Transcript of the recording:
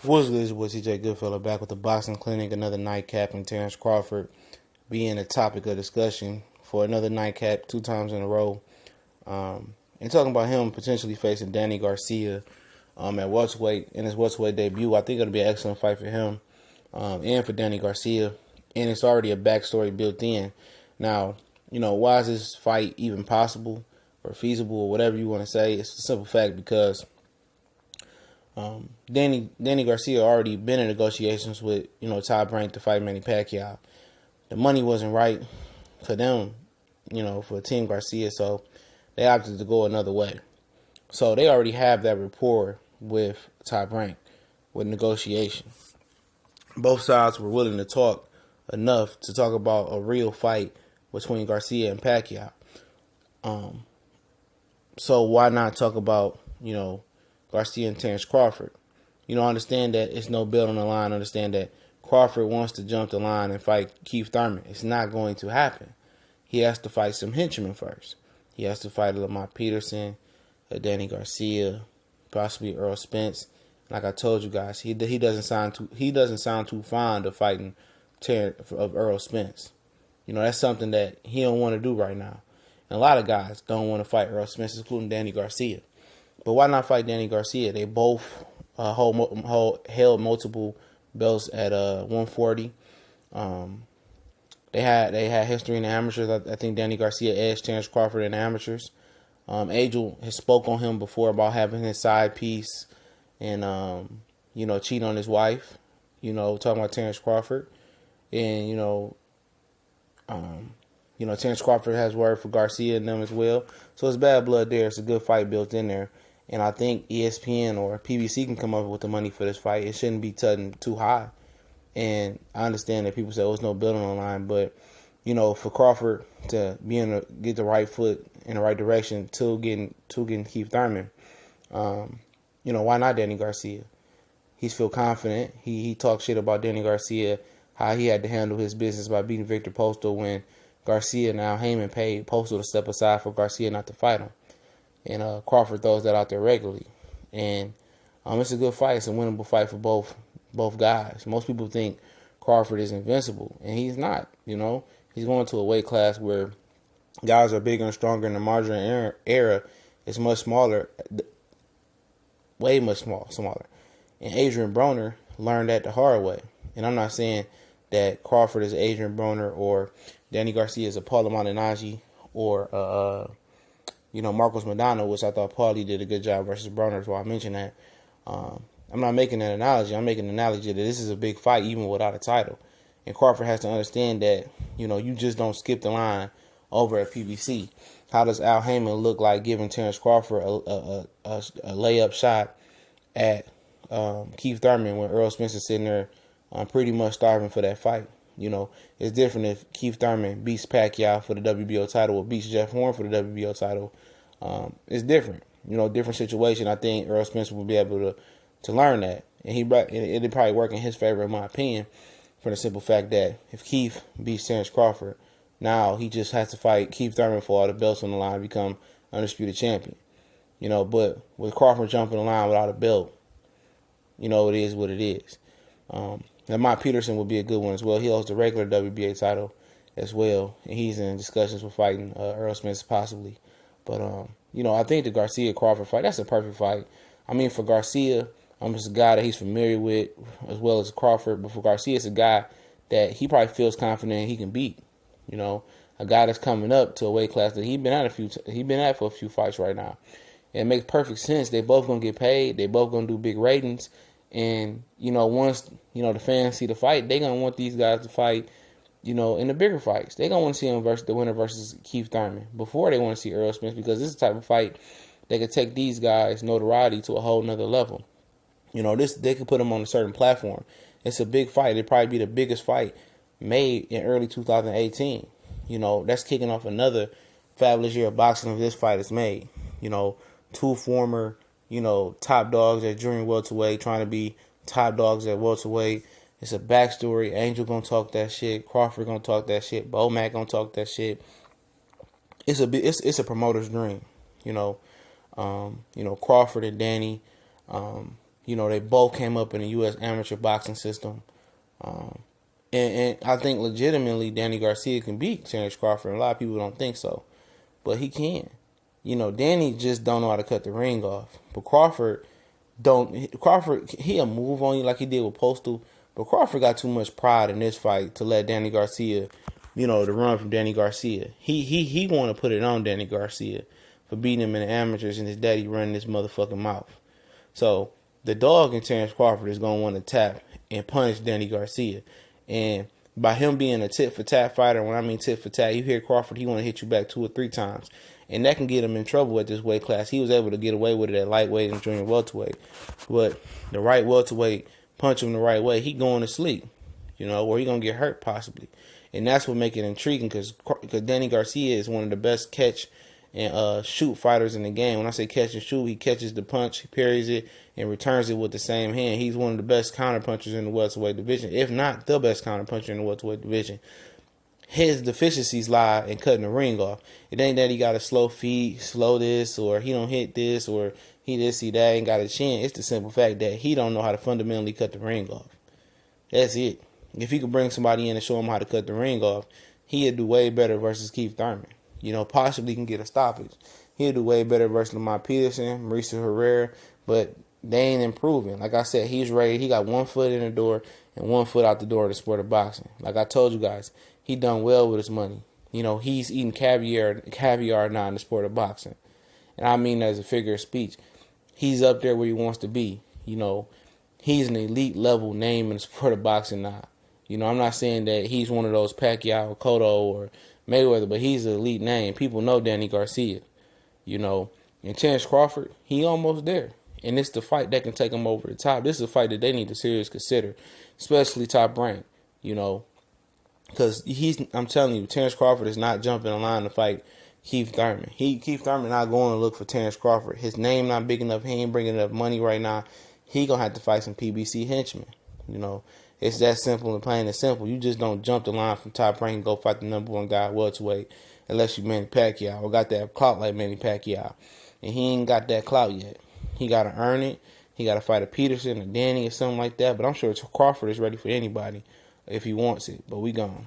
What's good? Was CJ Goodfellow back with the boxing clinic, another nightcap, and Terence Crawford being a topic of discussion for another nightcap 2 times in a row. And talking about him potentially facing Danny Garcia at welterweight in his welterweight debut. I think it'll be an excellent fight for him and for Danny Garcia. And it's already a backstory built in. Now, why is this fight even possible or feasible or whatever you want to say? It's a simple fact because Danny Garcia already been in negotiations with, Top Rank to fight Manny Pacquiao. The money wasn't right for them, for Team Garcia, so they opted to go another way. So they already have that rapport with Top Rank, with negotiation. Both sides were willing to talk enough to talk about a real fight between Garcia and Pacquiao. So why not talk about, Garcia and Terence Crawford? Understand that it's no belt on the line. Understand that Crawford wants to jump the line and fight Keith Thurman. It's not going to happen. He has to fight some henchmen first. He has to fight Lamont Peterson, Danny Garcia, possibly Earl Spence. Like I told you guys, he doesn't sound too fond of fighting of Earl Spence. That's something that he don't want to do right now. And a lot of guys don't want to fight Earl Spence, including Danny Garcia. But why not fight Danny Garcia? They both held multiple belts at 140. They had history in the amateurs. I think Danny Garcia edged Terence Crawford in the amateurs. Angel has spoke on him before about having his side piece and cheating on his wife. Talking about Terence Crawford, and Terence Crawford has word for Garcia and them as well. So it's bad blood there. It's a good fight built in there. And I think ESPN or PBC can come up with the money for this fight. It shouldn't be too high. And I understand that people say, oh, there's no building on the line. But, for Crawford to get the right foot in the right direction to getting Keith Thurman, why not Danny Garcia? He's feel confident. He talked shit about Danny Garcia, how he had to handle his business by beating Victor Postal when Garcia and Al Heyman paid Postal to step aside for Garcia not to fight him. And Crawford throws that out there regularly. And it's a good fight. It's a winnable fight for both guys. Most people think Crawford is invincible, and he's not. He's going to a weight class where guys are bigger and stronger, and the margin era is much smaller, way much smaller. And Adrian Broner learned that the hard way. And I'm not saying that Crawford is Adrian Broner or Danny Garcia is a Paulo Malignaggi or Marcos Madonna, which I thought Paulie did a good job versus Broner, so I mentioned that. I'm not making that analogy. I'm making an analogy that this is a big fight even without a title. And Crawford has to understand that, you just don't skip the line over at PBC. How does Al Heyman look like giving Terence Crawford a layup shot at Keith Thurman when Earl Spence is sitting there pretty much starving for that fight? It's different if Keith Thurman beats Pacquiao for the WBO title or beats Jeff Horn for the WBO title. It's different. Different situation. I think Earl Spence will be able to learn that. And it'll probably work in his favor, in my opinion, for the simple fact that if Keith beats Terence Crawford, now he just has to fight Keith Thurman for all the belts on the line, become undisputed champion. But with Crawford jumping the line without a belt, it is what it is. Lamont Peterson would be a good one as well. He holds the regular WBA title as well, and he's in discussions for fighting Earl Spence possibly. But I think the Garcia-Crawford fight, that's a perfect fight. I mean, for Garcia, it's a guy that he's familiar with as well as Crawford. But for Garcia, it's a guy that he probably feels confident he can beat. A guy that's coming up to a weight class that he's been at for a few fights right now. And it makes perfect sense. They both gonna get paid. They both gonna do big ratings. And, once, the fans see the fight, they going to want these guys to fight, in the bigger fights. They going to want to see him versus the winner versus Keith Thurman before they want to see Earl Spence, because this is the type of fight that could take these guys' notoriety to a whole nother level. They could put them on a certain platform. It's a big fight. It'd probably be the biggest fight made in early 2018. That's kicking off another fabulous year of boxing if this fight is made. Two former top dogs at junior welterweight trying to be top dogs at welterweight. It's a backstory. Angel gonna talk that shit. Crawford gonna talk that shit. Mac gonna talk that shit. It's a promoter's dream. Crawford and Danny. They both came up in the U.S. amateur boxing system. And I think legitimately Danny Garcia can beat Terence Crawford. A lot of people don't think so. But he can. Danny just don't know how to cut the ring off. But Crawford, he'll move on you like he did with Postal. But Crawford got too much pride in this fight to let Danny Garcia, to run from Danny Garcia. He want to put it on Danny Garcia for beating him in the amateurs and his daddy running his motherfucking mouth. So the dog in Terence Crawford is going to want to tap and punish Danny Garcia. And by him being a tit-for-tat fighter, when I mean tit-for-tat, you hear Crawford, he want to hit you back 2 or 3 times. And that can get him in trouble at this weight class. He was able to get away with it at lightweight and junior welterweight. But the right welterweight, punch him the right way, he going to sleep, or he going to get hurt possibly. And that's what make it intriguing because Danny Garcia is one of the best catch and shoot fighters in the game. When I say catch and shoot, he catches the punch, he parries it, and returns it with the same hand. He's one of the best counter punchers in the welterweight division, if not the best counter puncher in the welterweight division. His deficiencies lie in cutting the ring off. It ain't that he got a slow feet, slow this, or he don't hit this, or he this, he that, ain't got a chin. It's the simple fact that he don't know how to fundamentally cut the ring off. That's it. If he could bring somebody in and show him how to cut the ring off, he'd do way better versus Keith Thurman. Possibly can get a stoppage. He'll do way better versus Lamont Peterson, Mauricio Herrera, but they ain't improving. Like I said, he's ready. He got 1 foot in the door and 1 foot out the door in the sport of boxing. Like I told you guys, he done well with his money. He's eating caviar now in the sport of boxing. And I mean as a figure of speech. He's up there where he wants to be. He's an elite level name in the sport of boxing now. I'm not saying that he's one of those Pacquiao or Cotto or Mayweather, but he's an elite name. People know Danny Garcia. And Terence Crawford, he almost there. And it's the fight that can take him over the top. This is a fight that they need to seriously consider, especially Top Rank, because I'm telling you, Terence Crawford is not jumping in line to fight Keith Thurman. Keith Thurman not going to look for Terence Crawford. His name not big enough. He ain't bringing enough money right now. He going to have to fight some PBC henchmen. It's that simple and plain and simple. You just don't jump the line from Top Rank and go fight the number 1 guy welterweight unless you Manny Pacquiao or got that clout like Manny Pacquiao. And he ain't got that clout yet. He got to earn it. He got to fight a Peterson, a Danny, or something like that. But I'm sure Crawford is ready for anybody if he wants it. But we gone.